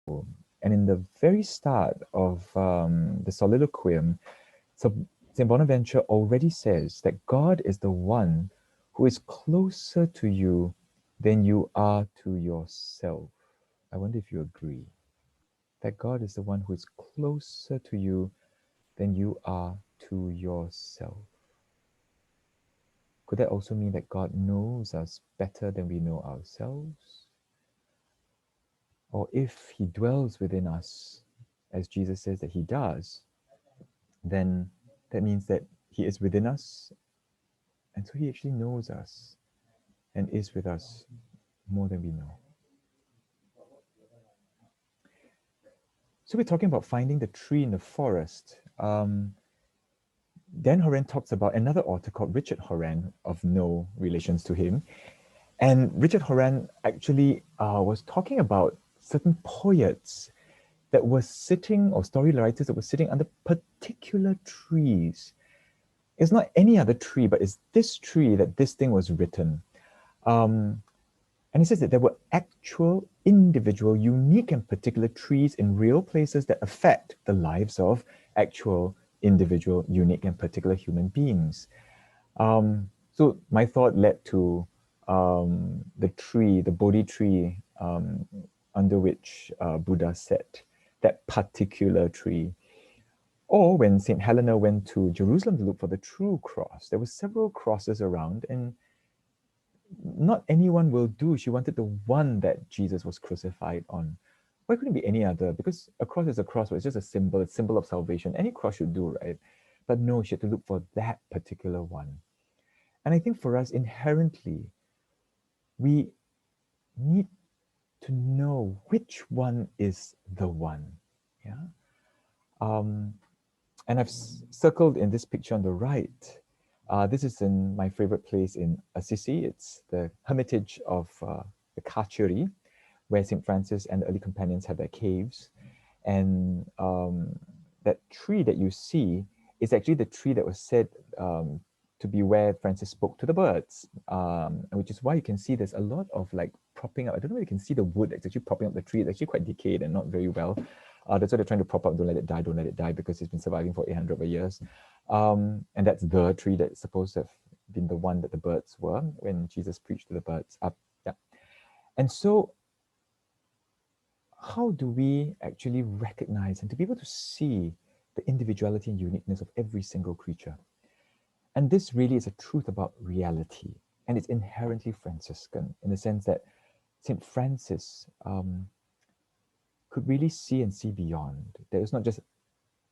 And in the very start of the soliloquium, so St. Bonaventure already says that God is the one who is closer to you than you are to yourself. I wonder if you agree that God is the one who is closer to you than you are to yourself. Could that also mean that God knows us better than we know ourselves? Or if He dwells within us, as Jesus says that He does, then that means that He is within us, and so He actually knows us and is with us more than we know. So we're talking about finding the tree in the forest. Dan Horan talks about another author called Richard Horan, of no relations to him. And Richard Horan actually was talking about certain poets that were sitting, or story writers that were sitting under particular trees. It's not any other tree, but it's this tree that this thing was written. And he says that there were actual, individual, unique, and particular trees in real places that affect the lives of actual, individual, unique, and particular human beings. So my thought led to the tree, the Bodhi tree, under which Buddha sat, that particular tree. Or when St. Helena went to Jerusalem to look for the true cross, there were several crosses around, and not anyone will do. She wanted the one that Jesus was crucified on. Why couldn't it be any other? Because a cross is a cross, but it's just a symbol of salvation. Any cross should do, right? But no, she had to look for that particular one. And I think for us, inherently, we need to know which one is the one. Yeah. And I've circled in this picture on the right. This is in my favorite place in Assisi. It's the Hermitage of the Carceri, where St. Francis and the early companions had their caves. And that tree that you see is actually the tree that was said to be where Francis spoke to the birds, which is why you can see there's a lot of like propping up. I don't know if you can see the wood that's actually propping up the tree. It's actually quite decayed and not very well. That's why they're trying to prop up, don't let it die, because it's been surviving for 800 years. And that's the tree that's supposed to have been the one that the birds were when Jesus preached to the birds. Yeah. And so how do we actually recognize and to be able to see the individuality and uniqueness of every single creature? And this really is a truth about reality. And it's inherently Franciscan in the sense that St. Francis could really see and see beyond. There was not just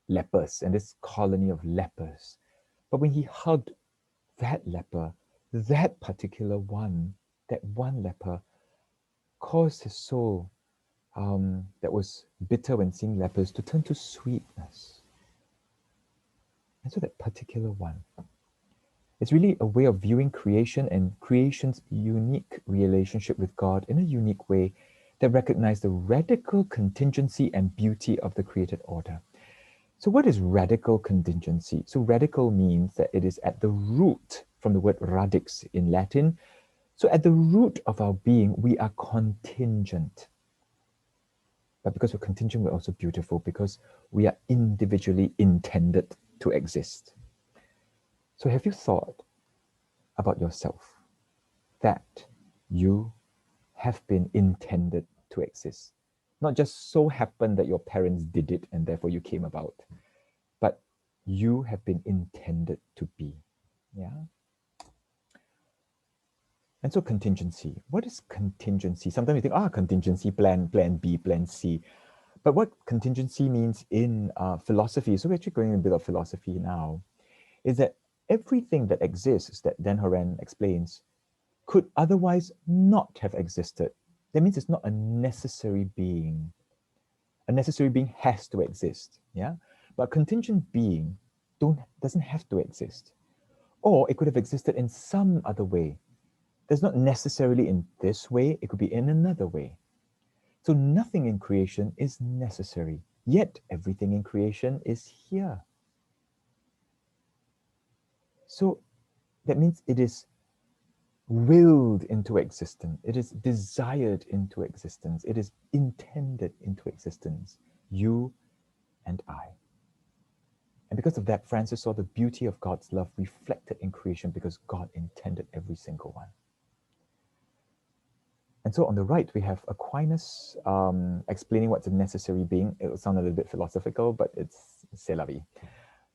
lepers and this colony of lepers, but when he hugged that leper, that particular one, that one leper, caused his soul that was bitter when seeing lepers to turn to sweetness. And so that particular one, it's really a way of viewing creation and creation's unique relationship with God in a unique way that recognize the radical contingency and beauty of the created order. So what is radical contingency? So radical means that it is at the root, from the word radix in Latin. So at the root of our being, we are contingent. But because we're contingent, we're also beautiful because we are individually intended to exist. So have you thought about yourself that you have been intended to exist? Not just so happened that your parents did it and therefore you came about, but you have been intended to be. Yeah. And so contingency. What is contingency? Sometimes you think, contingency, plan B, plan C. But what contingency means in philosophy, so we're actually going a bit of philosophy now, is that everything that exists, that Dan Horan explains, could otherwise not have existed. That means it's not a necessary being. A necessary being has to exist, yeah? But a contingent being doesn't have to exist. Or it could have existed in some other way. That's not necessarily in this way, it could be in another way. So nothing in creation is necessary, yet everything in creation is here. So that means it is willed into existence. It is desired into existence. It is intended into existence. You and I. And because of that, Francis saw the beauty of God's love reflected in creation because God intended every single one. And so on the right, we have Aquinas explaining what's a necessary being. It will sound a little bit philosophical, but c'est la vie.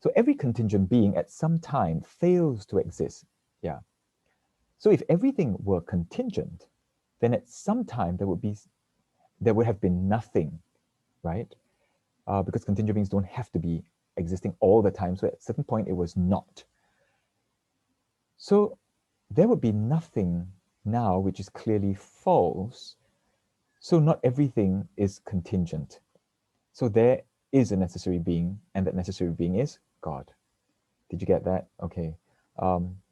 So every contingent being at some time fails to exist. Yeah. So if everything were contingent, then at some time there would have been nothing, right? Because contingent beings don't have to be existing all the time. So at a certain point, it was not. So there would be nothing now, which is clearly false. So not everything is contingent. So there is a necessary being, and that necessary being is God. Did you get that? Okay.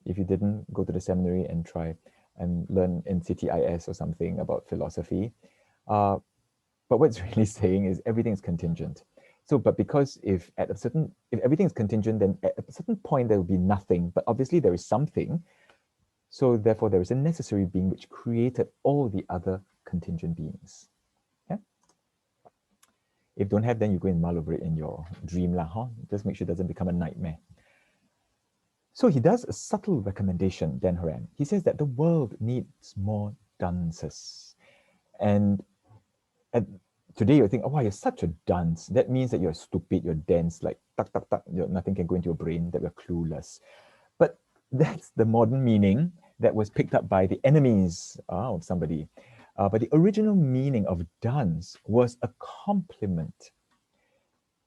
If you didn't, go to the seminary and try and learn in CTIS or something about philosophy. But what it's really saying is everything is contingent. So, but because if everything is contingent, then at a certain point there will be nothing, but obviously there is something. So therefore there is a necessary being which created all the other contingent beings. Yeah? If don't have, then you go and mull over it in your dream lah, huh? Just make sure it doesn't become a nightmare. So he does a subtle recommendation, Dan Horan. He says that the world needs more dunces. And today you think, oh, wow, you're such a dunce. That means that you're stupid, you're dense, like tuck, tuck, tuck, nothing can go into your brain, that you're clueless. But that's the modern meaning that was picked up by the enemies of somebody. But the original meaning of dunce was a compliment,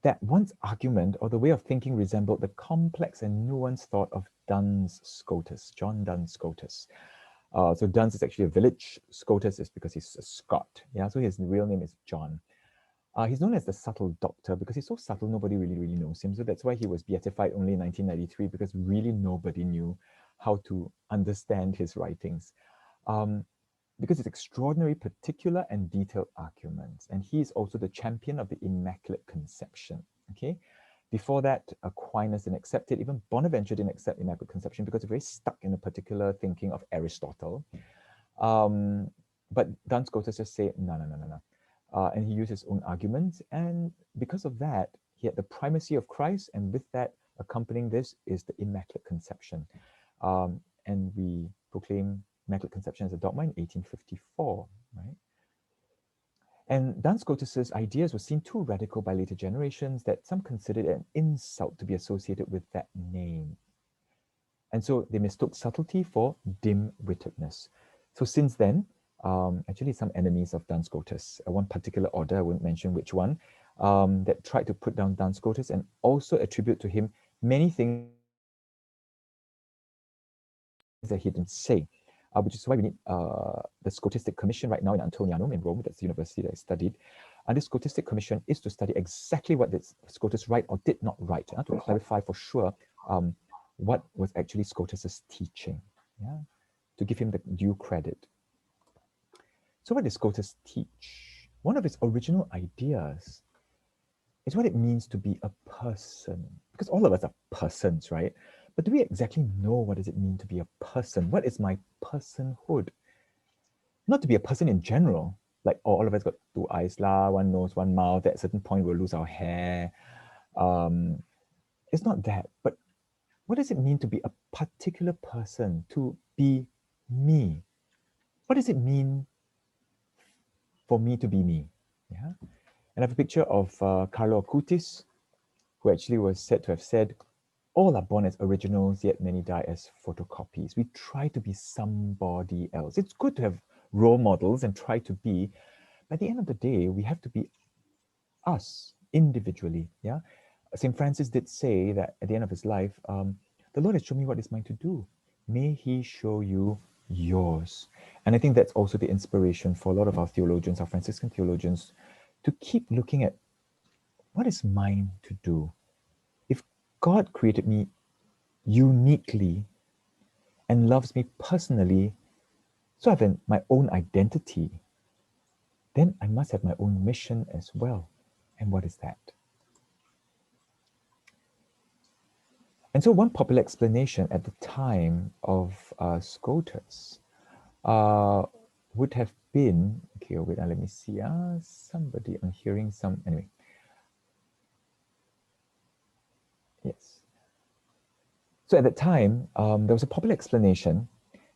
that one's argument or the way of thinking resembled the complex and nuanced thought of Duns Scotus, John Duns Scotus. So Duns is actually a village. Scotus is because he's a Scot. Yeah, so his real name is John. He's known as the subtle doctor because he's so subtle, nobody really knows him. So that's why he was beatified only in 1993, because really nobody knew how to understand his writings. Because it's extraordinary, particular, and detailed arguments. And he is also the champion of the Immaculate Conception. Okay. Before that, Aquinas didn't accept it. Even Bonaventure didn't accept Immaculate Conception because they're very stuck in a particular thinking of Aristotle. But Duns Scotus just say, no. And he used his own arguments. And because of that, he had the primacy of Christ. And with that, accompanying this is the Immaculate Conception. And we proclaim Immaculate Conception as a dogma in 1854, right? And Duns Scotus's ideas were seen too radical by later generations that some considered it an insult to be associated with that name. And so they mistook subtlety for dim-wittedness. So since then, actually some enemies of Duns Scotus, one particular order, I won't mention which one, that tried to put down Duns Scotus and also attribute to him many things that he didn't say. Which is why we need the Scotistic Commission right now in Antonianum in Rome. That's the university that I studied. And this Scotistic Commission is to study exactly what did Scotus write or did not write, to clarify for sure what was actually Scotus's teaching, yeah, to give him the due credit. So what did Scotus teach? One of his original ideas is what it means to be a person, because all of us are persons, right? But do we exactly know what does it mean to be a person? What is my personhood? Not to be a person in general, like all of us got two eyes, one nose, one mouth. At a certain point, we'll lose our hair. It's not that, but what does it mean to be a particular person, to be me? What does it mean for me to be me? Yeah, and I have a picture of Carlo Acutis, who actually was said to have said, all are born as originals, yet many die as photocopies. We try to be somebody else. It's good to have role models and try to be, but at the end of the day, we have to be us individually. Yeah, St. Francis did say that at the end of his life, the Lord has shown me what is mine to do. May he show you yours. And I think that's also the inspiration for a lot of our theologians, our Franciscan theologians, to keep looking at what is mine to do. If God created me uniquely and loves me personally, so I have my own identity, then I must have my own mission as well. And what is that? And so one popular explanation at the time of Scotus would have been, okay, wait, let me see. Somebody, I'm hearing some, anyway. Yes. So at that time, there was a popular explanation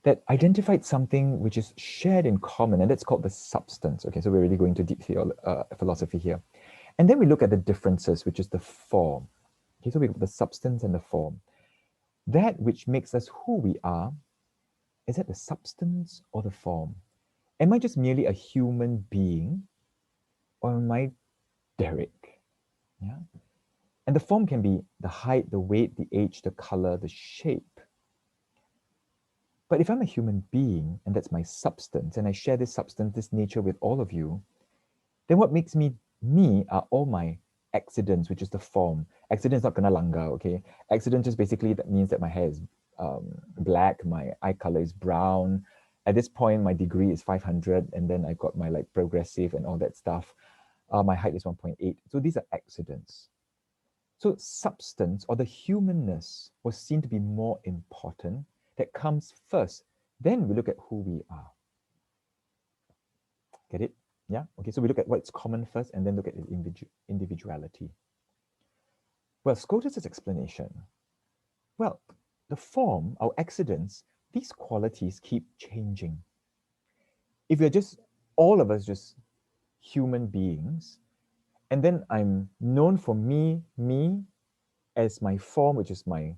that identified something which is shared in common, and that's called the substance. Okay, so we're really going to deep philosophy here. And then we look at the differences, which is the form. Okay, so we have the substance and the form. That which makes us who we are, is that the substance or the form? Am I just merely a human being, or am I Derrick? Yeah. And the form can be the height, the weight, the age, the color, the shape. But if I'm a human being, and that's my substance, and I share this substance, this nature with all of you, then what makes me me are all my accidents, which is the form. Accident is not kena langgar, okay? Accident just basically that means that my hair is black, my eye color is brown. At this point, my degree is 500, and then I got my like progressive and all that stuff. My height is 1.8. So these are accidents. So substance or the humanness was seen to be more important. That comes first. Then we look at who we are. Get it? Yeah? Okay, so we look at what's common first and then look at individuality. Well, Scotus's explanation. Well, the form, our accidents, these qualities keep changing. If we're just, all of us just human beings, and then I'm known for me as my form, which is my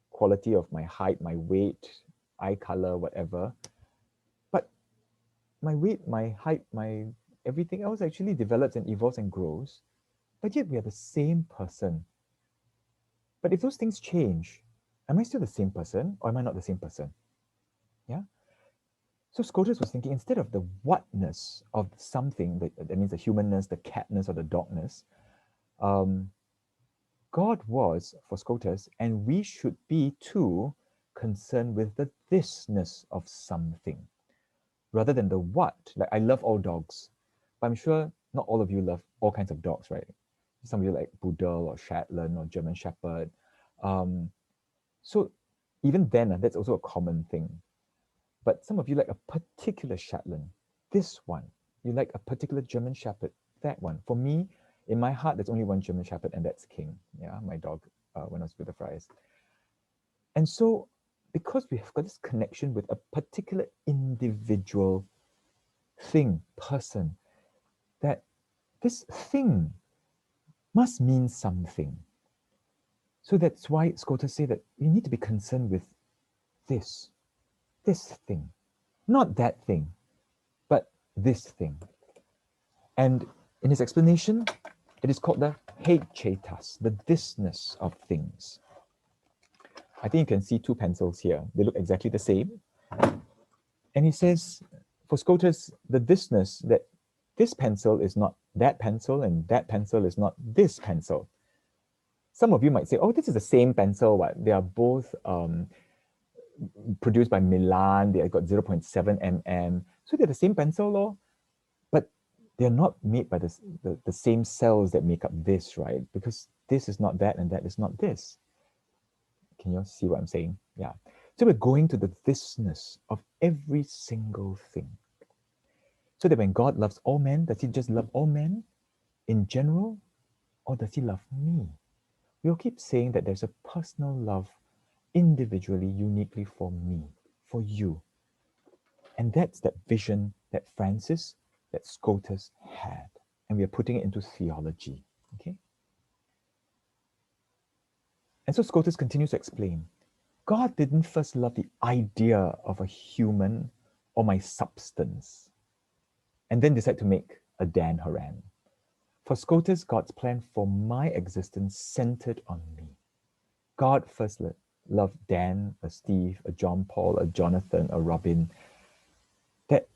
quality of my height, my weight, eye color, whatever. But my weight, my height, my everything else actually develops and evolves and grows. But yet we are the same person. But if those things change, am I still the same person or am I not the same person? Yeah. So Scotus was thinking instead of the whatness of something, that means the humanness, the catness, or the dogness, God was, for Scotus, and we should be too, concerned with the thisness of something rather than the what. Like, I love all dogs, but I'm sure not all of you love all kinds of dogs, right? Some of you like Poodle or Shetland or German Shepherd. So even then, that's also a common thing. But some of you like a particular Shetland, this one. You like a particular German Shepherd, that one. For me, in my heart, there's only one German Shepherd, and that's King, yeah, my dog, when I was with the Friars. And so, because we have got this connection with a particular individual thing, person, that this thing must mean something. So that's why Scotus say that you need to be concerned with this thing, not that thing, but this thing. And in his explanation, it is called the hechetas, the thisness of things. I think you can see two pencils here. They look exactly the same. And he says, for Scotus, the thisness, that this pencil is not that pencil and that pencil is not this pencil. Some of you might say, oh, this is the same pencil. What? They are both produced by Milan. They got 0.7 mm. So they're the same pencil, lor. But they're not made by the same cells that make up this, right? Because this is not that and that is not this. Can you see what I'm saying? Yeah. So we're going to the thisness of every single thing. So that when God loves all men, does he just love all men in general? Or does he love me? We'll keep saying that there's a personal love individually, uniquely for me, for you. And that's that vision that Francis, that Scotus had. And we are putting it into theology. Okay? And so Scotus continues to explain, God didn't first love the idea of a human or my substance, and then decide to make a Dan Haran. For Scotus, God's plan for my existence centered on me. God first loved Dan, a Steve, a John Paul, a Jonathan, a Robin. That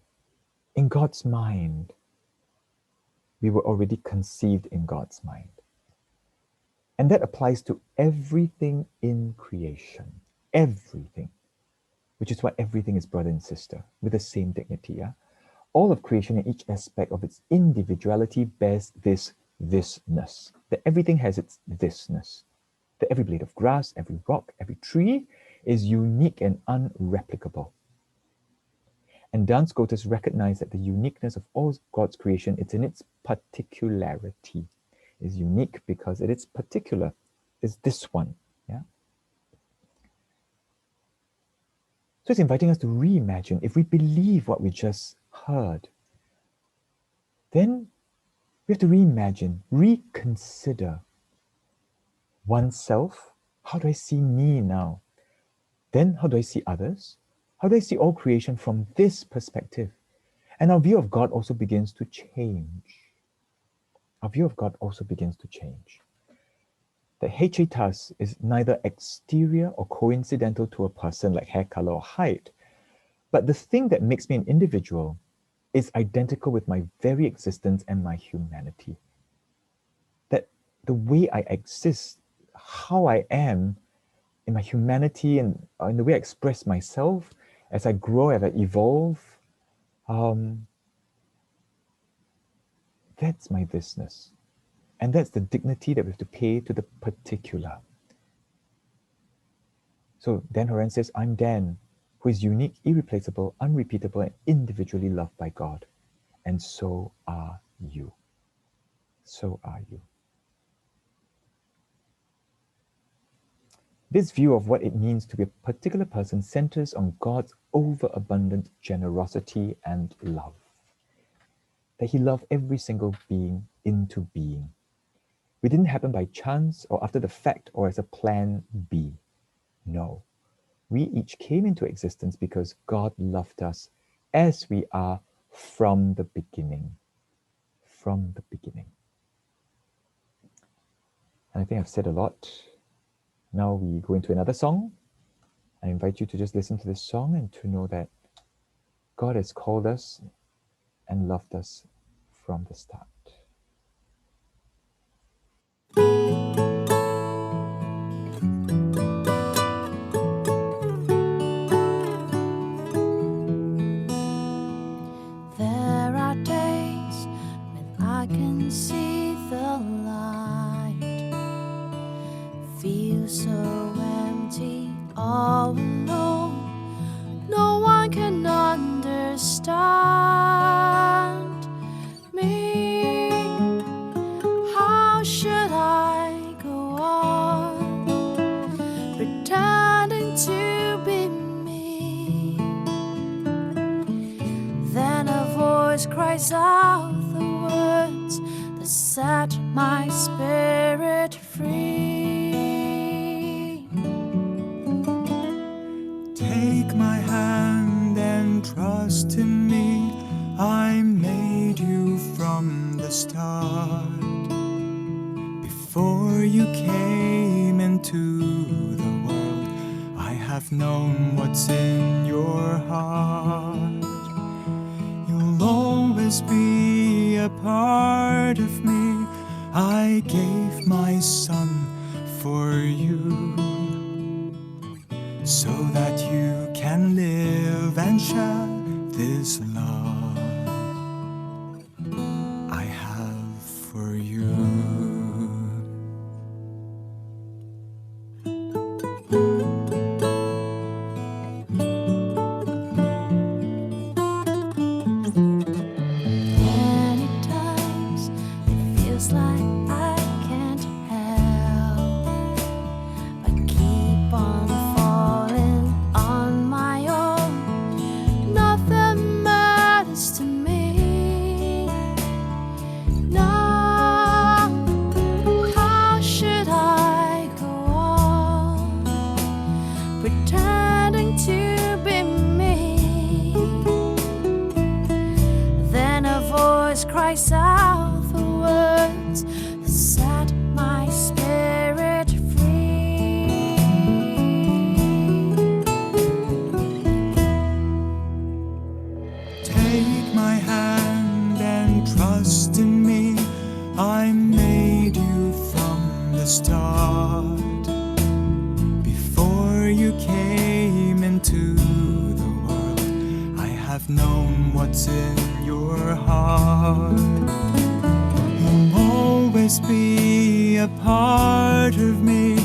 in God's mind, we were already conceived in God's mind. And that applies to everything in creation. Everything. Which is why everything is brother and sister, with the same dignity. Yeah? All of creation in each aspect of its individuality bears this thisness. That everything has its thisness. That every blade of grass, every rock, every tree is unique and unreplicable. And Dan's scotus recognize that the uniqueness of all God's creation is in its particularity. It's unique because it is particular. It's this one. Yeah. So it's inviting us to reimagine. If we believe what we just heard, then we have to reimagine, reconsider oneself. How do I see me now? Then how do I see others? How do I see all creation from this perspective? And our view of God also begins to change. Our view of God also begins to change. The haetas is neither exterior or coincidental to a person like hair color or height, but the thing that makes me an individual is identical with my very existence and my humanity. That the way I exist, how I am in my humanity and in the way I express myself as I grow, as I evolve, that's my business. And that's the dignity that we have to pay to the particular. So Dan Horan says, I'm Dan, who is unique, irreplaceable, unrepeatable, and individually loved by God. And so are you. So are you. This view of what it means to be a particular person centers on God's overabundant generosity and love. That He loved every single being into being. We didn't happen by chance or after the fact or as a plan B. No. We each came into existence because God loved us as we are from the beginning. From the beginning. And I think I've said a lot. Now we go into another song. I invite you to just listen to this song and to know that God has called us and loved us from the start. There are days when I can see the light, feel so empty, all alone. No one can understand me. How should I go on pretending to be me? Then a voice cries out the words that set my spirit free. Take my hand and trust in me. I made you from the start. Before you came into the world, I have known what's in your heart. You'll always be a part of me. I gave my son for you, so that you can live and share this love I have for you. Many times it feels like I can't help but keep on falling on my own. Nothing matters to me now. How should I go on pretending to be me? Then a voice cries out the words that set my spirit free. Take my hand and trust in me. I made you from the start. Before you came into the world, I have known what's in your heart. You'll always be a part of me.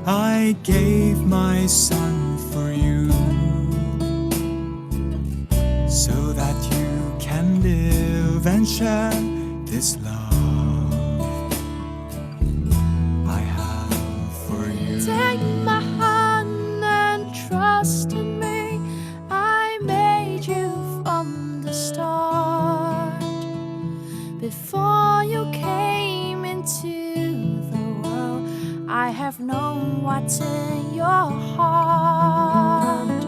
I gave my son for you, so that you can live and share this love I have for you. Take my hand and trust in me. I made you from the start. Before you came into the world, I have known what's in your heart.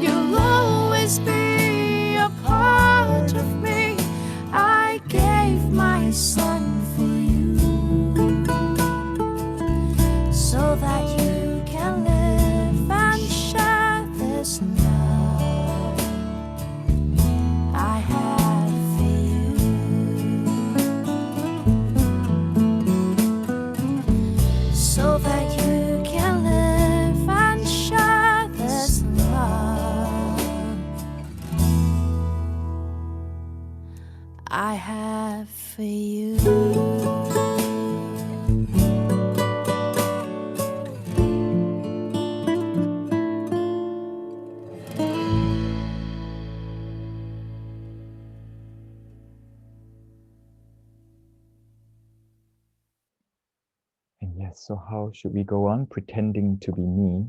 You'll always be a part of me. I gave my son for you, so that you can live and share this love I have for you, so that you can live and share this love I have for you. And yes, so how should we go on pretending to be me?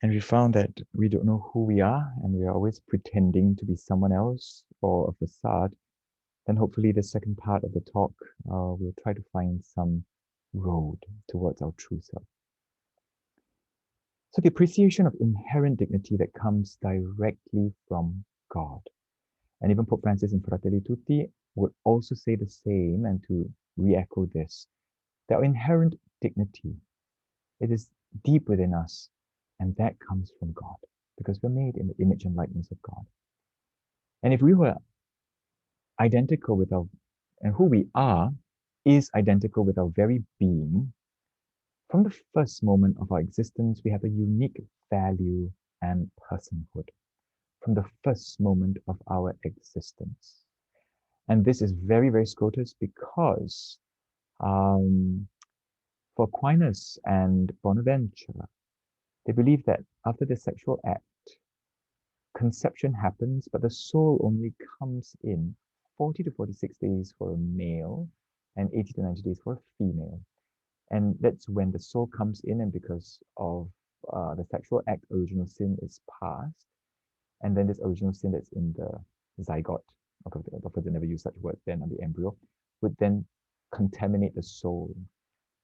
And we found that we don't know who we are, and we are always pretending to be someone else or a facade. Then hopefully the second part of the talk, we'll try to find some road towards our true self. So the appreciation of inherent dignity that comes directly from God. And even Pope Francis in Fratelli Tutti would also say the same, and to re-echo this, that our inherent dignity, it is deep within us, and that comes from God, because we're made in the image and likeness of God. And if we were identical with our, and who we are is identical with our very being, from the first moment of our existence, we have a unique value and personhood. From the first moment of our existence. And this is very, very Scotus because for Aquinas and Bonaventure, they believe that after the sexual act, conception happens, but the soul only comes in 40 to 46 days for a male and 80 to 90 days for a female. And that's when the soul comes in, and because of the sexual act, original sin is passed. And then this original sin that's in the zygote, of course they never use such words then, on the embryo, would then contaminate the soul.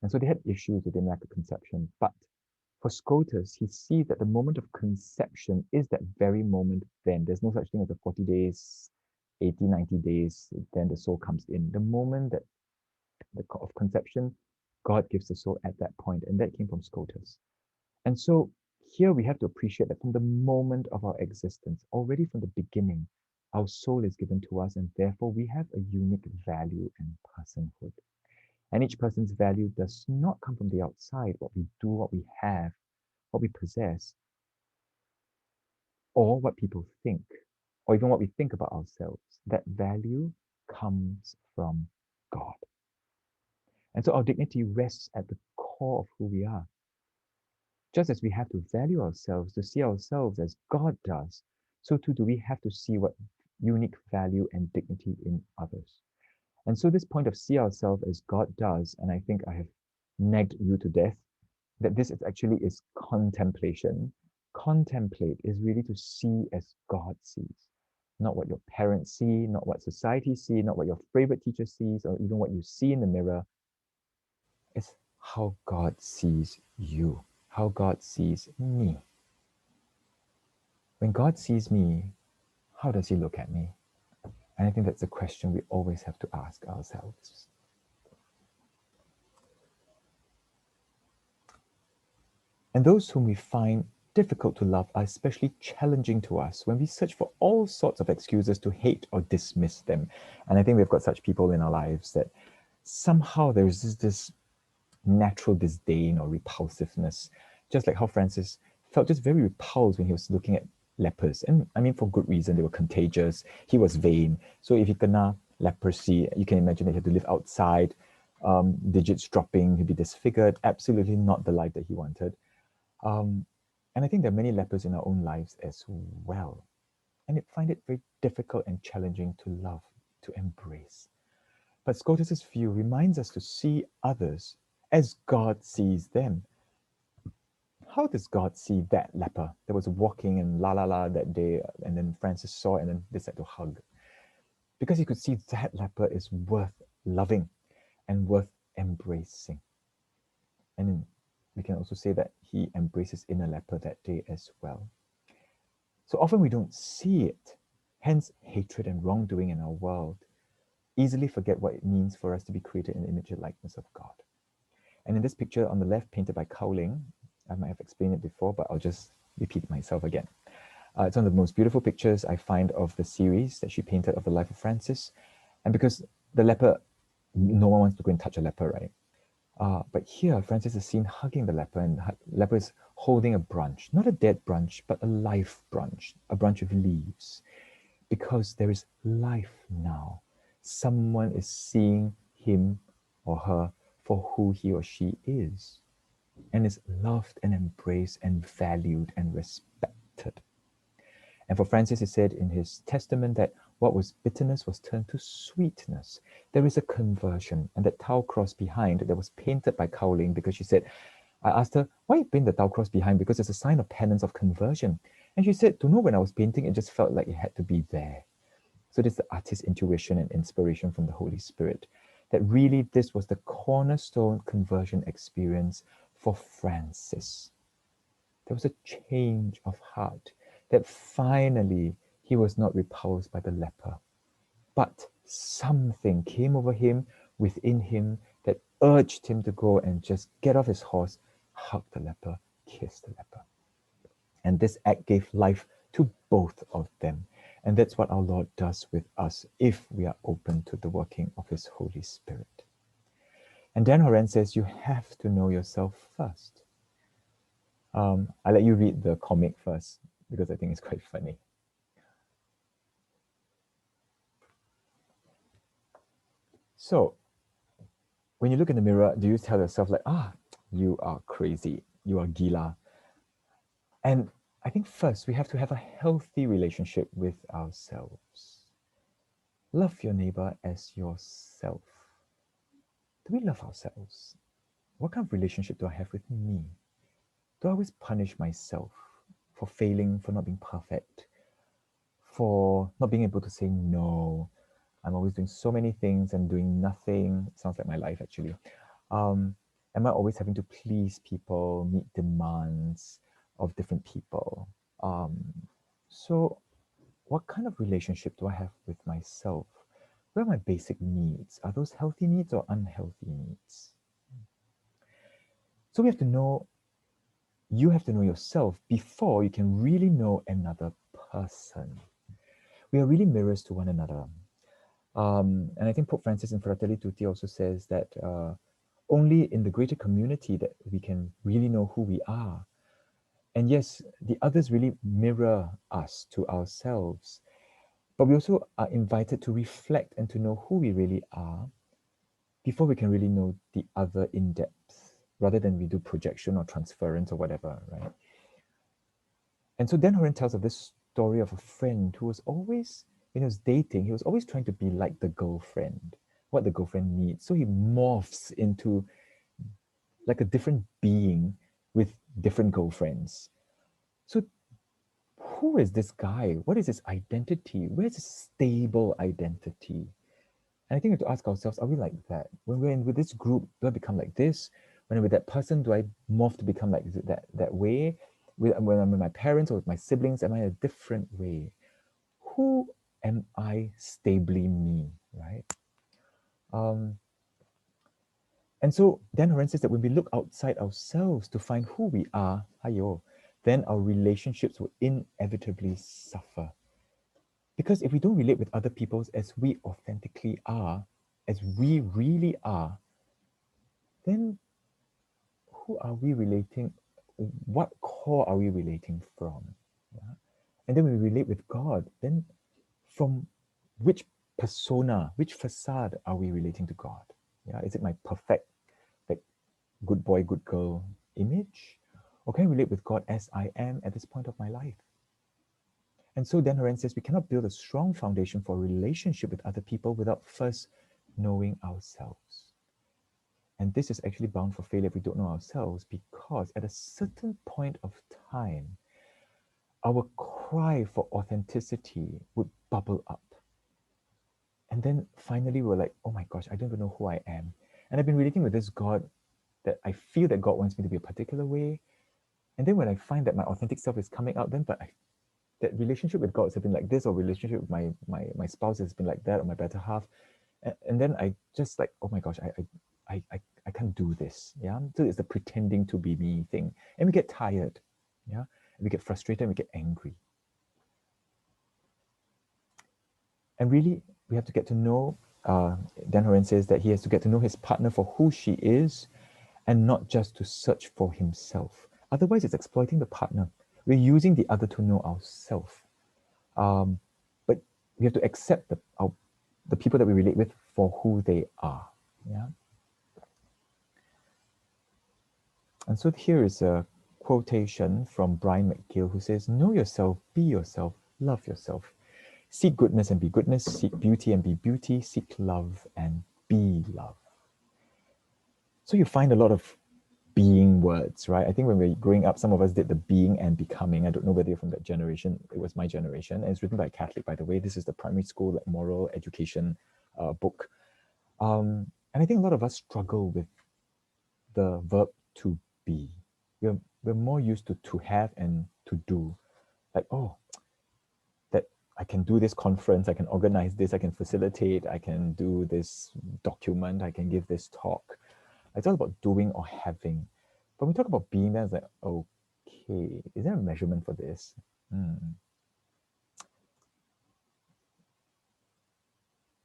And so they had issues with immaculate conception. But for Scotus, he sees that the moment of conception is that very moment then. There's no such thing as a 40 days, 80, 90 days, then the soul comes in. The moment that of conception, God gives the soul at that point, and that came from Scotus. And so here we have to appreciate that from the moment of our existence, already from the beginning, our soul is given to us, and therefore we have a unique value and personhood. And each person's value does not come from the outside, what we do, what we have, what we possess, or what people think, or even what we think about ourselves. That value comes from God. And so our dignity rests at the core of who we are. Just as we have to value ourselves, to see ourselves as God does, so too do we have to see what unique value and dignity in others. And so this point of see ourselves as God does, and I think I have nagged you to death, that this actually is contemplation. Contemplate is really to see as God sees, not what your parents see, not what society see, not what your favorite teacher sees, or even what you see in the mirror. It's how God sees you, how God sees me. When God sees me, how does he look at me? And I think that's a question we always have to ask ourselves. And those whom we find difficult to love are especially challenging to us when we search for all sorts of excuses to hate or dismiss them. And I think we've got such people in our lives that somehow there's this natural disdain or repulsiveness, just like how Francis felt just very repulsed when he was looking at lepers. And I mean, for good reason, they were contagious. He was vain. So if he kena leprosy, you can imagine that he had to live outside, digits dropping, he'd be disfigured, absolutely not the life that he wanted. And I think there are many lepers in our own lives as well. and it find it very difficult and challenging to love, to embrace. But Scotus's view reminds us to see others as God sees them. How does God see that leper that was walking in la la la that day, and then Francis saw and then decided to hug? Because he could see that leper is worth loving and worth embracing. And we can also say that he embraces inner leper that day as well. So often we don't see it, hence hatred and wrongdoing in our world easily forget what it means for us to be created in the image and likeness of God. And in this picture on the left, painted by Cowling, I might have explained it before, but I'll just repeat myself again. It's one of the most beautiful pictures I find of the series that she painted of the life of Francis. And because the leper, no one wants to go and touch a leper, right? But here, Francis is seen hugging the leper, and the leper is holding a branch, not a dead branch, but a life branch, a branch of leaves, because there is life now. Someone is seeing him or her for who he or she is, and is loved and embraced and valued and respected. And for Francis, he said in his testament that what was bitterness was turned to sweetness. There is a conversion, and that tau cross behind that was painted by Cowling, because she said, I asked her, why you paint the tau cross behind? Because it's a sign of penance, of conversion. And she said, to know when I was painting, it just felt like it had to be there. So this is the artist's intuition and inspiration from the Holy Spirit, that really this was the cornerstone conversion experience for Francis. There was a change of heart, that finally he was not repulsed by the leper, but something came over him, within him, that urged him to go and just get off his horse, hug the leper, kiss the leper. And this act gave life to both of them. And that's what our Lord does with us if we are open to the working of his Holy Spirit. And Dan Horan says, you have to know yourself first. I'll let you read the comic first, because I think it's quite funny. So, when you look in the mirror, do you tell yourself like, you are crazy, you are gila? And I think first we have to have a healthy relationship with ourselves. Love your neighbor as yourself. Do we love ourselves? What kind of relationship do I have with me? Do I always punish myself for failing, for not being perfect, for not being able to say no? I'm always doing so many things and doing nothing. It sounds like my life, actually. Am I always having to please people, meet demands of different people? So what kind of relationship do I have with myself? What are my basic needs? Are those healthy needs or unhealthy needs? So we have to know, you have to know yourself before you can really know another person. We are really mirrors to one another. And I think Pope Francis in Fratelli Tutti also says that only in the greater community that we can really know who we are. And yes, the others really mirror us to ourselves, but we also are invited to reflect and to know who we really are before we can really know the other in depth, rather than we do projection or transference or whatever, right? And so Dan Horan tells of this story of a friend who was always, when he was dating, he was always trying to be like the girlfriend, what the girlfriend needs. So he morphs into like a different being with different girlfriends. So who is this guy? What is his identity? Where's his stable identity? And I think we have to ask ourselves, are we like that? When we're in with this group, do I become like this? When I'm with that person, do I morph to become like that way? When I'm with my parents or with my siblings, am I a different way? Who am I stably me, right? And so Dan Horan says that when we look outside ourselves to find who we are, then our relationships will inevitably suffer. Because if we don't relate with other people as we authentically are, as we really are, then who are we relating? What core are we relating from? Yeah? And then when we relate with God, then from which persona, which facade are we relating to God? Yeah, is it my perfect, like, good boy, good girl image? Or can I relate with God as I am at this point of my life? And so Dan Horan says we cannot build a strong foundation for a relationship with other people without first knowing ourselves. And this is actually bound for failure if we don't know ourselves, because at a certain point of time, our cry for authenticity would bubble up. And then finally we're like, oh my gosh, I don't even know who I am. And I've been relating with this God that I feel that God wants me to be a particular way. And then when I find that my authentic self is coming out, then that relationship with God has been like this, or relationship with my spouse has been like that, or my better half. And then I just like, oh my gosh, I can't do this. Yeah. So it's the pretending to be me thing. And we get tired. Yeah. And we get frustrated and we get angry. And really, we have to get to know, Dan Horan says that he has to get to know his partner for who she is and not just to search for himself. Otherwise, it's exploiting the partner. We're using the other to know ourselves. But we have to accept the people that we relate with for who they are. Yeah. And so here is a quotation from Brian McGill, who says, know yourself, be yourself, love yourself. Seek goodness and be goodness, seek beauty and be beauty, seek love and be love. So you find a lot of being words, right? I think when we were growing up, some of us did the being and becoming. I don't know whether you're from that generation. It was my generation. And it's written by a Catholic, by the way. This is the primary school like, moral education book. And I think a lot of us struggle with the verb to be. We're more used to have and to do. Like, oh, that I can do this conference, I can organize this, I can facilitate, I can do this document, I can give this talk. It's all about doing or having. But when we talk about being, then it's like, okay, is there a measurement for this? And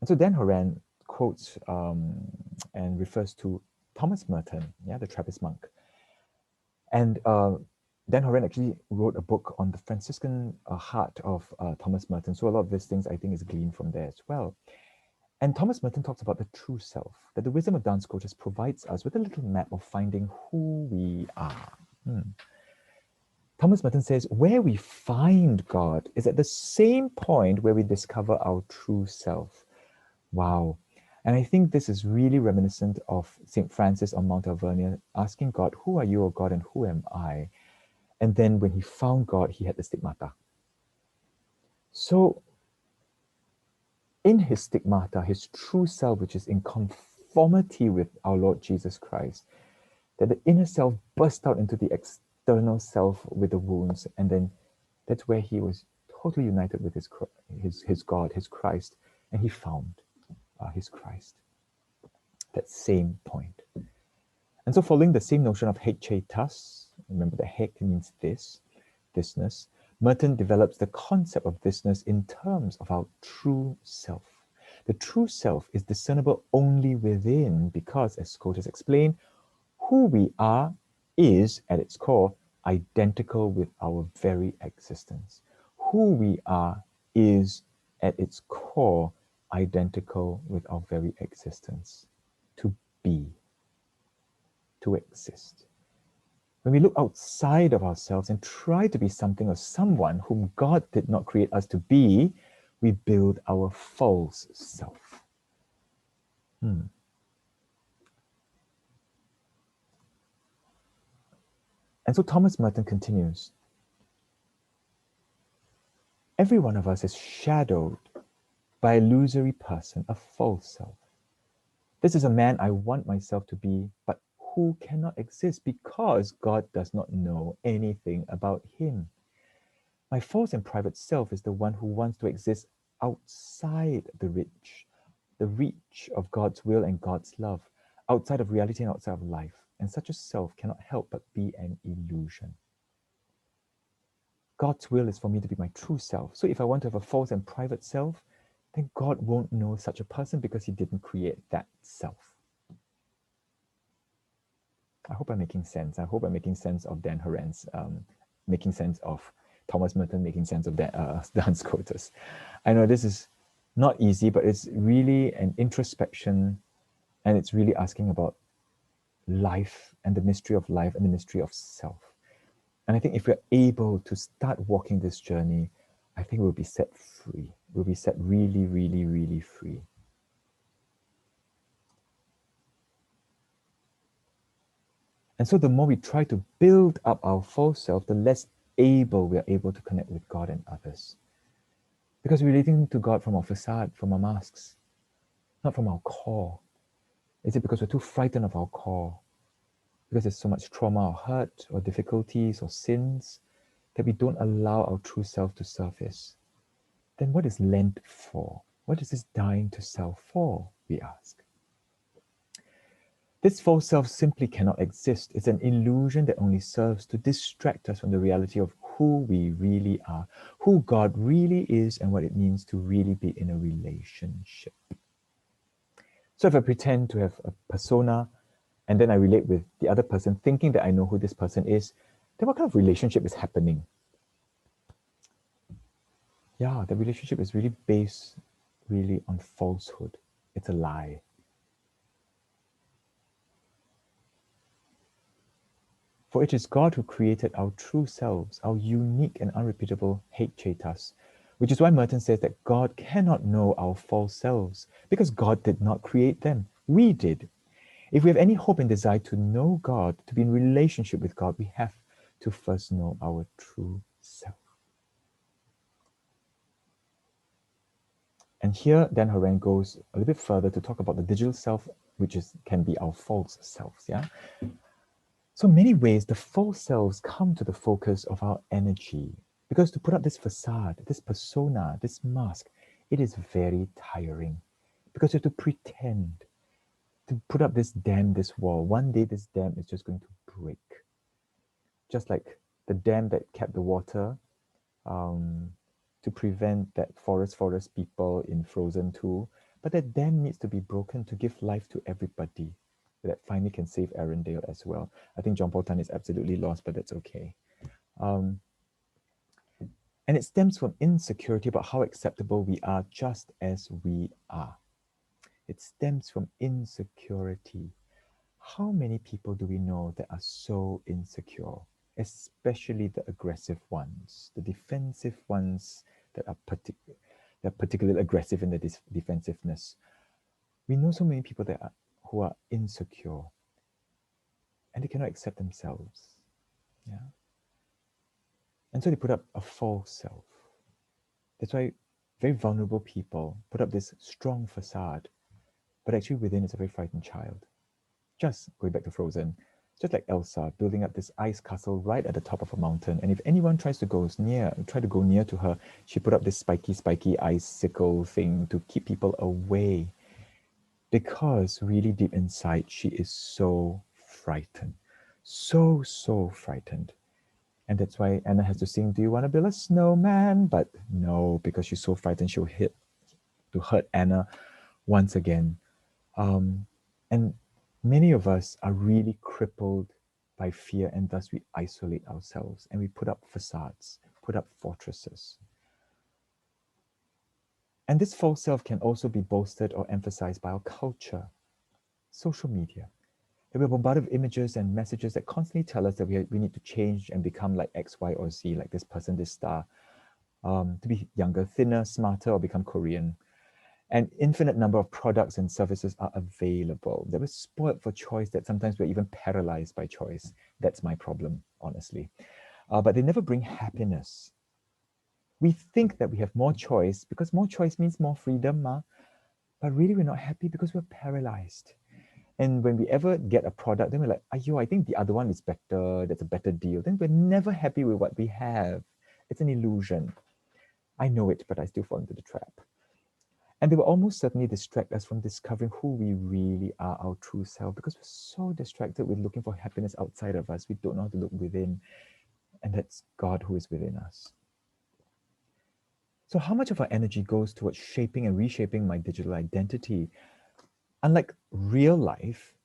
so Dan Horan quotes and refers to Thomas Merton, yeah, the Trappist monk. And Dan Horan actually wrote a book on the Franciscan heart of Thomas Merton. So a lot of these things I think is gleaned from there as well. And Thomas Merton talks about the true self, that the wisdom of dance coaches provides us with a little map of finding who we are. Thomas Merton says, where we find God is at the same point where we discover our true self. Wow. And I think this is really reminiscent of St. Francis on Mount Alvernia, asking God, who are you, O God, and who am I? And then when he found God, he had the stigmata. So in his stigmata, his true self, which is in conformity with our Lord Jesus Christ, that the inner self burst out into the external self with the wounds. And then that's where he was totally united with his God, his Christ, and he found his Christ. That same point. And so following the same notion of hechetas, remember the hek means thisness, Merton develops the concept of thisness in terms of our true self. The true self is discernible only within because, as Scotus explained, who we are is, at its core, identical with our very existence. Who we are is, at its core, identical with our very existence. To be, to exist. When we look outside of ourselves and try to be something or someone whom God did not create us to be, we build our false self. And so Thomas Merton continues, every one of us is shadowed by an illusory person, a false self. This is a man I want myself to be, but who cannot exist because God does not know anything about him. My false and private self is the one who wants to exist outside the reach of God's will and God's love, outside of reality and outside of life. And such a self cannot help but be an illusion. God's will is for me to be my true self. So if I want to have a false and private self, then God won't know such a person because he didn't create that self. I hope I'm making sense. I hope I'm making sense of Dan Horan's, making sense of Thomas Merton, making sense of Duns Scotus. I know this is not easy, but it's really an introspection, and it's really asking about life and the mystery of life and the mystery of self. And I think if we're able to start walking this journey, I think we'll be set free. We'll be set really, really, really free. And so the more we try to build up our false self, the less able we are able to connect with God and others. Because we're relating to God from our facade, from our masks, not from our core. Is it because we're too frightened of our core? Because there's so much trauma or hurt or difficulties or sins that we don't allow our true self to surface? Then what is Lent for? What is this dying to self for, we ask? This false self simply cannot exist. It's an illusion that only serves to distract us from the reality of who we really are, who God really is, and what it means to really be in a relationship. So if I pretend to have a persona and then I relate with the other person thinking that I know who this person is, then what kind of relationship is happening? Yeah, the relationship is really based really on falsehood. It's a lie. For it is God who created our true selves, our unique and unrepeatable hate chetas, which is why Merton says that God cannot know our false selves because God did not create them. We did. If we have any hope and desire to know God, to be in relationship with God, we have to first know our true self. And here, Dan Haran goes a little bit further to talk about the digital self, which can be our false selves. Yeah. So many ways, the false selves come to the focus of our energy because to put up this facade, this persona, this mask, it is very tiring because you have to pretend to put up this dam, this wall. One day, this dam is just going to break. Just like the dam that kept the water to prevent that forest people in Frozen 2. But that dam needs to be broken to give life to everybody. That finally can save Arendelle as well. I think John Paul Tan is absolutely lost, but that's okay. And it stems from insecurity about how acceptable we are just as we are. It stems from insecurity. How many people do we know that are so insecure, especially the aggressive ones, the defensive ones that are particularly aggressive in their defensiveness? We know so many people who are insecure and they cannot accept themselves. Yeah. And so they put up a false self. That's why very vulnerable people put up this strong facade, but actually within is a very frightened child. Just going back to Frozen, just like Elsa building up this ice castle right at the top of a mountain. And if anyone try to go near to her, she put up this spiky icicle thing to keep people away. Because really deep inside, she is so frightened. So frightened. And that's why Anna has to sing, "Do you want to build a snowman?" But no, because she's so frightened, she'll hurt Anna once again. And many of us are really crippled by fear, and thus we isolate ourselves and we put up facades, put up fortresses. And this false self can also be boasted or emphasized by our culture, social media. We're bombarded with images and messages that constantly tell us that we need to change and become like X, Y, or Z, like this person, this star, to be younger, thinner, smarter, or become Korean. An infinite number of products and services are available. That we're spoiled for choice, that sometimes we're even paralyzed by choice. That's my problem, honestly. But they never bring happiness. We think that we have more choice because more choice means more freedom, but really we're not happy because we're paralyzed. And when we ever get a product, then we're like, "Ayo, I think the other one is better, that's a better deal." Then we're never happy with what we have. It's an illusion. I know it, but I still fall into the trap. And they will almost certainly distract us from discovering who we really are, our true self, because we're so distracted with looking for happiness outside of us. We don't know how to look within, and that's God who is within us. So how much of our energy goes towards shaping and reshaping my digital identity? Unlike real life,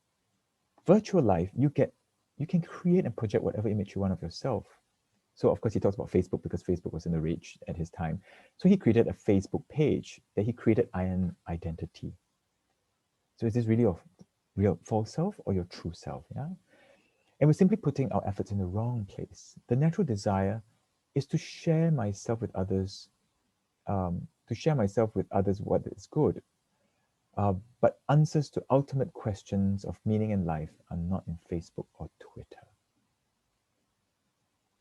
virtual life, you can create and project whatever image you want of yourself. So of course he talks about Facebook because Facebook was in the rage at his time. So he created a Facebook page that he created an identity. So is this really your real false self or your true self? Yeah. And we're simply putting our efforts in the wrong place. The natural desire is to share myself with others to share myself with others what is good. But answers to ultimate questions of meaning in life are not in Facebook or Twitter.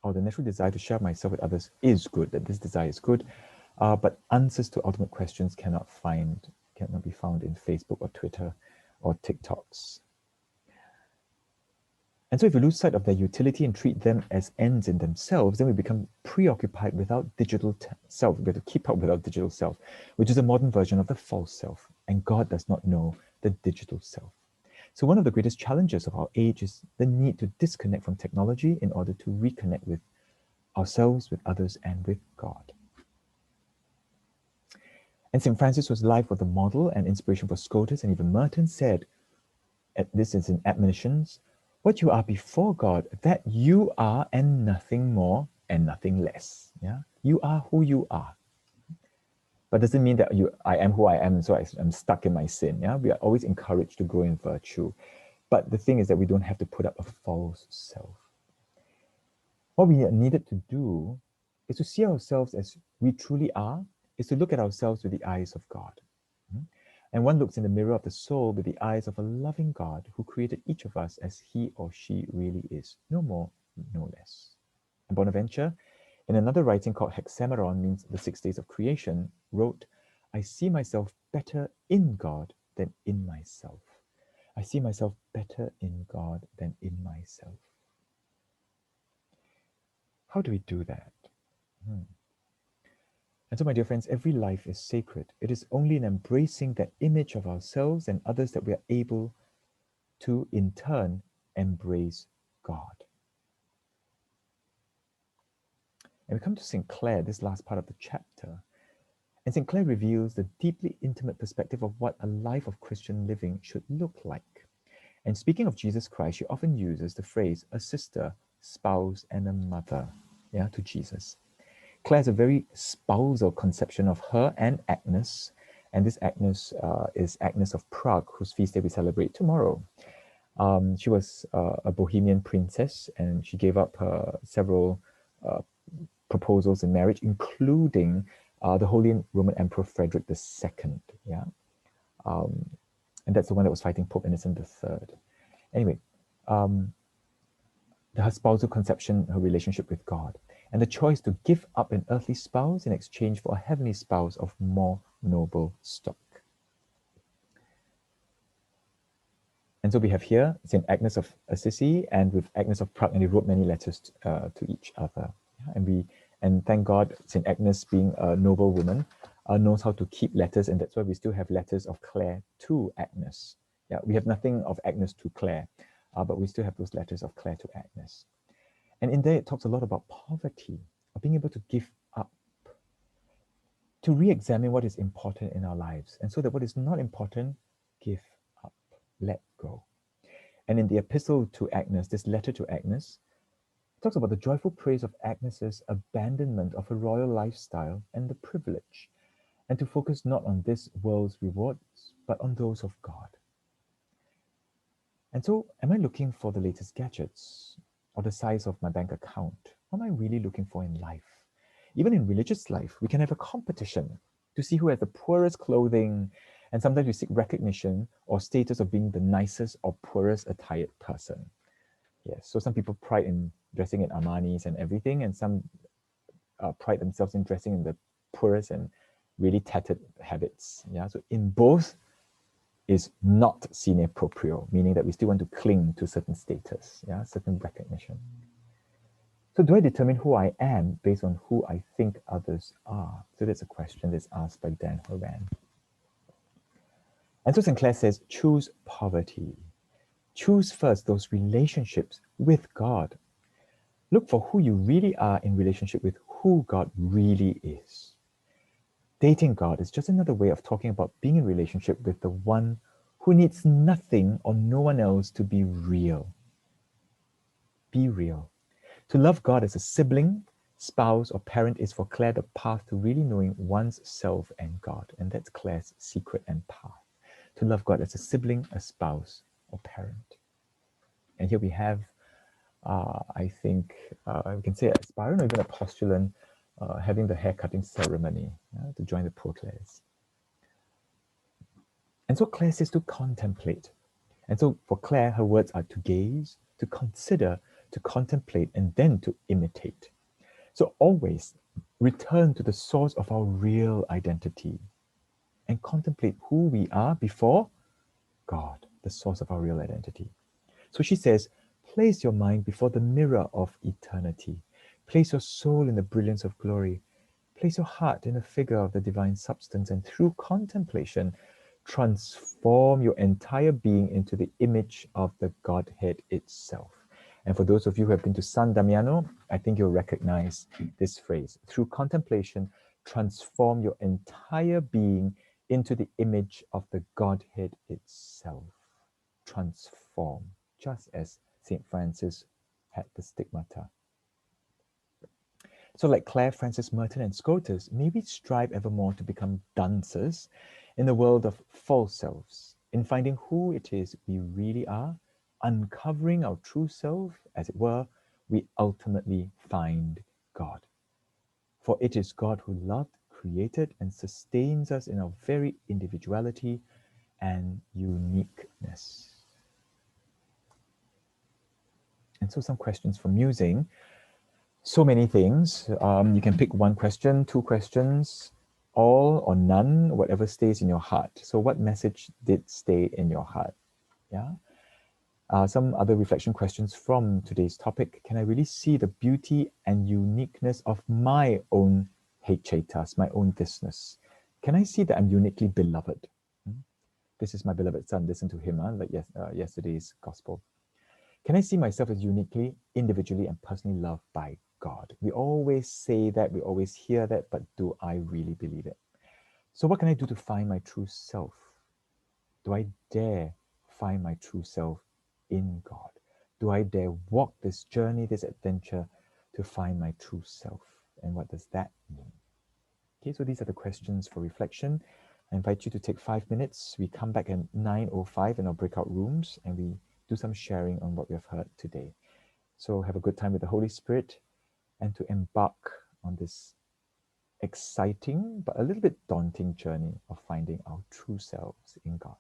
Or the natural desire to share myself with others is good, that this desire is good, but answers to ultimate questions cannot be found in Facebook or Twitter or TikToks. And so if we lose sight of their utility and treat them as ends in themselves, then we become preoccupied without digital self. We have to keep up with our digital self, which is a modern version of the false self. And God does not know the digital self. So one of the greatest challenges of our age is the need to disconnect from technology in order to reconnect with ourselves, with others, and with God. And St. Francis' life was a model and inspiration for Scotus, and even Merton said, this is in Admonitions, what you are before God, that you are and nothing more and nothing less. Yeah, you are who you are. But doesn't mean that I am who I am, and so I'm stuck in my sin. Yeah, we are always encouraged to grow in virtue. But the thing is that we don't have to put up a false self. What we needed to do is to see ourselves as we truly are, is to look at ourselves with the eyes of God. And one looks in the mirror of the soul with the eyes of a loving God who created each of us as he or she really is, no more, no less. And Bonaventure, in another writing called Hexameron, means the 6 days of creation, wrote, I see myself better in God than in myself. I see myself better in God than in myself. How do we do that? And so, my dear friends, every life is sacred. It is only in embracing that image of ourselves and others that we are able to, in turn, embrace God. And we come to St. Clare, this last part of the chapter. And St. Clare reveals the deeply intimate perspective of what a life of Christian living should look like. And speaking of Jesus Christ, she often uses the phrase a sister, spouse, and a mother, to Jesus. Clare has a very spousal conception of her and Agnes, and this Agnes is Agnes of Prague, whose feast day we celebrate tomorrow. She was a Bohemian princess, and she gave up several proposals in marriage, including the Holy Roman Emperor Frederick II. And that's the one that was fighting Pope Innocent III. Anyway, her spousal conception, her relationship with God, and the choice to give up an earthly spouse in exchange for a heavenly spouse of more noble stock. And so we have here St. Agnes of Assisi and with Agnes of Prague, and they wrote many letters to each other. And thank God, St. Agnes, being a noble woman, knows how to keep letters, and that's why we still have letters of Clare to Agnes. Yeah, we have nothing of Agnes to Clare, but we still have those letters of Clare to Agnes. And in there, it talks a lot about poverty, of being able to give up, to re-examine what is important in our lives, and so that what is not important, give up, let go. And in the epistle to Agnes, this letter to Agnes, it talks about the joyful praise of Agnes's abandonment of a royal lifestyle and the privilege, and to focus not on this world's rewards, but on those of God. And so, am I looking for the latest gadgets or the size of my bank account? What am I really looking for in life? Even in religious life, we can have a competition to see who has the poorest clothing, and sometimes we seek recognition or status of being the nicest or poorest attired person. Yes, so some people pride in dressing in Armani's and everything, and some pride themselves in dressing in the poorest and really tattered habits. Yeah, so in both is not sine proprio, meaning that we still want to cling to certain status, certain recognition. So do I determine who I am based on who I think others are? So that's a question that's asked by Dan Horan. And so St. Clare says, choose poverty. Choose first those relationships with God. Look for who you really are in relationship with who God really is. Dating God is just another way of talking about being in relationship with the one who needs nothing or no one else to be real. Be real. To love God as a sibling, spouse, or parent is for Clare the path to really knowing one's self and God. And that's Clare's secret and path. To love God as a sibling, a spouse, or parent. And here we have, I think, we can say an aspirant or even a postulant having the hair cutting ceremony to join the poor Clares. And so Claire says to contemplate. And so for Claire, her words are to gaze, to consider, to contemplate, and then to imitate. So always return to the source of our real identity and contemplate who we are before God, the source of our real identity. So she says, place your mind before the mirror of eternity. Place your soul in the brilliance of glory. Place your heart in the figure of the divine substance, and through contemplation, transform your entire being into the image of the Godhead itself. And for those of you who have been to San Damiano, I think you'll recognize this phrase. Through contemplation, transform your entire being into the image of the Godhead itself. Transform, just as St. Francis had the stigmata. So like Claire, Francis, Merton, and Scotus, may we strive evermore to become dancers in the world of false selves, in finding who it is we really are, uncovering our true self, as it were, we ultimately find God. For it is God who loved, created, and sustains us in our very individuality and uniqueness. And so some questions for musing. So many things. You can pick one question, two questions, all or none, whatever stays in your heart. So what message did stay in your heart? Yeah. Some other reflection questions from today's topic. Can I really see the beauty and uniqueness of my own hechetas, my own thisness? Can I see that I'm uniquely beloved? This is my beloved son, listen to him, like yesterday's gospel. Can I see myself as uniquely, individually, and personally loved by God? We always say that, we always hear that, but do I really believe it? So what can I do to find my true self? Do I dare find my true self in God? Do I dare walk this journey, this adventure to find my true self? And what does that mean? Okay, so these are the questions for reflection. I invite you to take 5 minutes. We come back at 9:05 in our breakout rooms, and we do some sharing on what we have heard today. So have a good time with the Holy Spirit, and to embark on this exciting but a little bit daunting journey of finding our true selves in God.